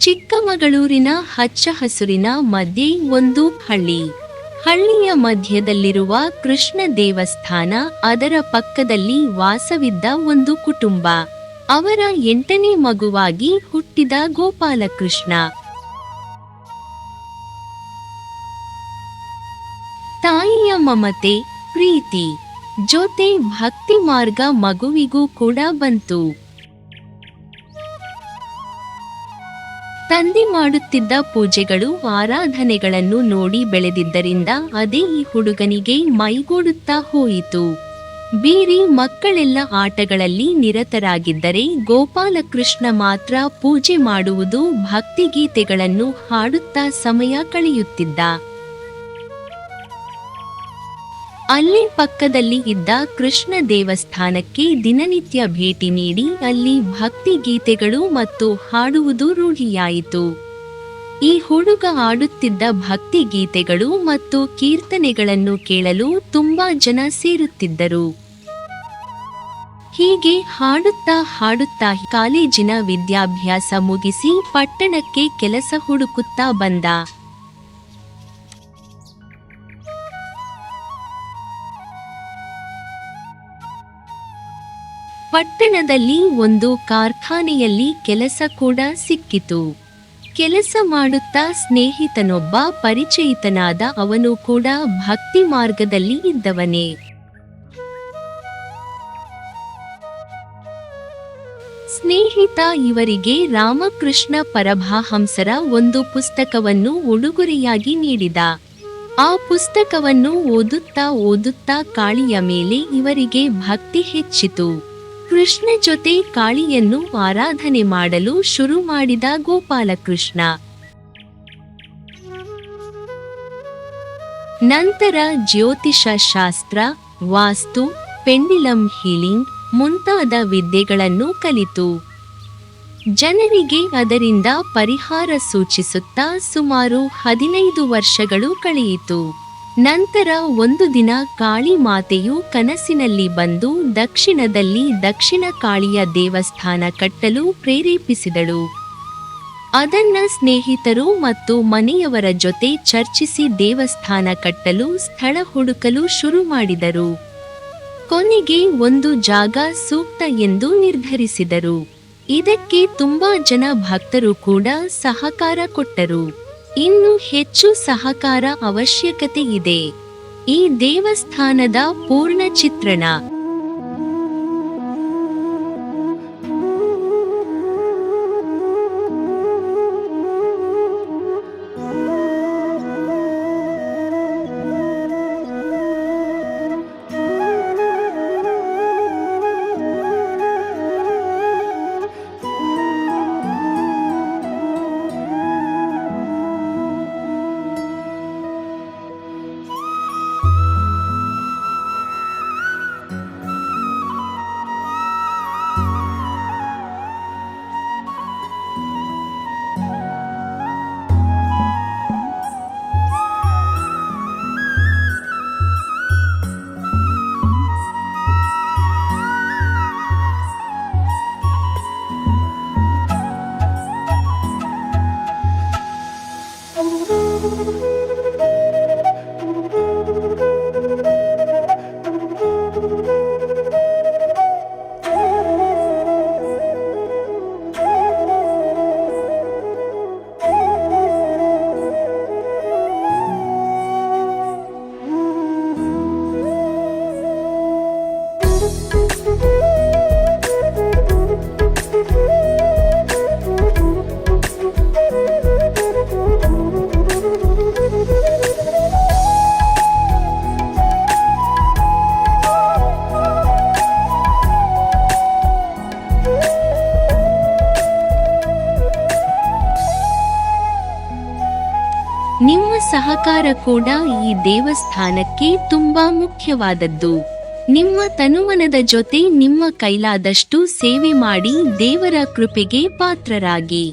ಚಿಕ್ಕಮಗಳೂರಿನ ಹಚ್ಚ ಹಸುರಿನ ಮಧ್ಯೆ ಒಂದು ಹಳ್ಳಿ. ಹಳ್ಳಿಯ ಮಧ್ಯದಲ್ಲಿರುವ ಕೃಷ್ಣ ದೇವಸ್ಥಾನ, ಅದರ ಪಕ್ಕದಲ್ಲಿ ವಾಸವಿದ್ದ ಒಂದು ಕುಟುಂಬ. ಅವರ 8ನೇ ಮಗುವಾಗಿ ಹುಟ್ಟಿದ ಗೋಪಾಲಕೃಷ್ಣ. ತಾಯಿಯ ಮಮತೆ, ಪ್ರೀತಿ ಜೊತೆ ಭಕ್ತಿ ಮಾರ್ಗ ಮಗುವಿಗೂ ಕೂಡ ಬಂತು. ತಂದೆ ಮಾಡುತ್ತಿದ್ದ ಪೂಜೆಗಳು, ಆರಾಧನೆಗಳನ್ನು ನೋಡಿ ಬೆಳೆದಿದ್ದರಿಂದ ಅದೇ ಈ ಹುಡುಗನಿಗೆ ಮೈಗೂಡುತ್ತಾ ಹೋಯಿತು. ಬೀರಿ ಮಕ್ಕಳೆಲ್ಲ ಆಟಗಳಲ್ಲಿ ನಿರತರಾಗಿದ್ದರೆ ಗೋಪಾಲಕೃಷ್ಣ ಮಾತ್ರ ಪೂಜೆ ಮಾಡುವುದು, ಭಕ್ತಿಗೀತೆಗಳನ್ನು ಹಾಡುತ್ತಾ ಸಮಯ ಕಳೆಯುತ್ತಿದ್ದ. ಅಲ್ಲೇ ಪಕ್ಕದಲ್ಲಿ ಇದ್ದ ಕೃಷ್ಣ ದೇವಸ್ಥಾನಕ್ಕೆ ದಿನನಿತ್ಯ ಭೇಟಿ ನೀಡಿ ಅಲ್ಲಿ ಭಕ್ತಿ ಗೀತೆಗಳು ಮತ್ತು ಹಾಡುವುದು ರೂಢಿಯಾಯಿತು. ಈ ಹುಡುಗ ಆಡುತ್ತಿದ್ದ ಭಕ್ತಿ ಗೀತೆಗಳು ಮತ್ತು ಕೀರ್ತನೆಗಳನ್ನು ಕೇಳಲು ತುಂಬಾ ಜನ ಸೇರುತ್ತಿದ್ದರು. ಹೀಗೆ ಹಾಡುತ್ತಾ ಕಾಲೇಜಿನ ವಿದ್ಯಾಭ್ಯಾಸ ಮುಗಿಸಿ ಪಟ್ಟಣಕ್ಕೆ ಕೆಲಸ ಹುಡುಕುತ್ತಾ ಬಂದ. ಪಟ್ಟಣದಲ್ಲಿ ಒಂದು ಕಾರ್ಖಾನೆಯಲ್ಲಿ ಕೆಲಸ ಕೂಡ ಸಿಕ್ಕಿತು. ಕೆಲಸ ಮಾಡುತ್ತಾ ಸ್ನೇಹಿತನೊಬ್ಬ ಪರಿಚಯಿತನಾದ. ಅವನು ಕೂಡ ಭಕ್ತಿ ಮಾರ್ಗದಲ್ಲಿ ಇದ್ದವನೇ. ಸ್ನೇಹಿತ ಇವರಿಗೆ ರಾಮಕೃಷ್ಣ ಪರಮಹಂಸರ ಒಂದು ಪುಸ್ತಕವನ್ನು ಉಡುಗೊರೆಯಾಗಿ ನೀಡಿದ. ಆ ಪುಸ್ತಕವನ್ನು ಓದುತ್ತಾ ಕಾಳಿಯ ಮೇಲೆ ಇವರಿಗೆ ಭಕ್ತಿ ಹೆಚ್ಚಿತು. ಕೃಷ್ಣ ಜೊತೆ ಕಾಳಿಯನ್ನು ಆರಾಧನೆ ಮಾಡಲು ಶುರು ಮಾಡಿದ ಗೋಪಾಲಕೃಷ್ಣ. ನಂತರ ಜ್ಯೋತಿಷ ಶಾಸ್ತ್ರ, ವಾಸ್ತು, ಪೆಂಡಿಲಂ ಹೀಲಿಂಗ್ ಮುಂತಾದ ವಿದ್ಯೆಗಳನ್ನು ಕಲಿತು. ಜನರಿಗೆ ಅದರಿಂದ ಪರಿಹಾರ ಸೂಚಿಸುತ್ತಾ ಸುಮಾರು 15 ವರ್ಷಗಳು ಕಳೆಯಿತು. ನಂತರ ಒಂದು ದಿನ ಕಾಳಿ ಮಾತೆಯು ಕನಸಿನಲ್ಲಿ ಬಂದು ದಕ್ಷಿಣದಲ್ಲಿ ದಕ್ಷಿಣ ಕಾಳಿಯ ದೇವಸ್ಥಾನ ಕಟ್ಟಲು ಪ್ರೇರೇಪಿಸಿದಳು. ಅದನ್ನ ಸ್ನೇಹಿತರು ಮತ್ತು ಮನೆಯವರ ಜೊತೆ ಚರ್ಚಿಸಿ ದೇವಸ್ಥಾನ ಕಟ್ಟಲು ಸ್ಥಳ ಹುಡುಕಲು ಶುರು ಮಾಡಿದರು. ಕೊನೆಗೆ ಒಂದು ಜಾಗ ಸೂಕ್ತ ಎಂದು ನಿರ್ಧರಿಸಿದರು. ಇದಕ್ಕೆ ತುಂಬಾ ಜನ ಭಕ್ತರು ಕೂಡ ಸಹಕಾರ ಕೊಟ್ಟರು. ಇನ್ನು ಹೆಚ್ಚು ಸಹಕಾರ ಅವಶ್ಯಕತೆ ಇದೆ. ಈ ದೇವಸ್ಥಾನದ ಪೂರ್ಣ ಚಿತ್ರಣ ನಿಮ್ಮ ಸಹಕಾರ ಕೂಡ ಈ ದೇವಸ್ಥಾನಕ್ಕೆ ತುಂಬಾ ಮುಖ್ಯವಾದದ್ದು. ನಿಮ್ಮ ತನುಮನದ ಜೊತೆ ನಿಮ್ಮ ಕೈಲಾದಷ್ಟು ಸೇವೆ ಮಾಡಿ ದೇವರ ಕೃಪೆಗೆ ಪಾತ್ರರಾಗಿ.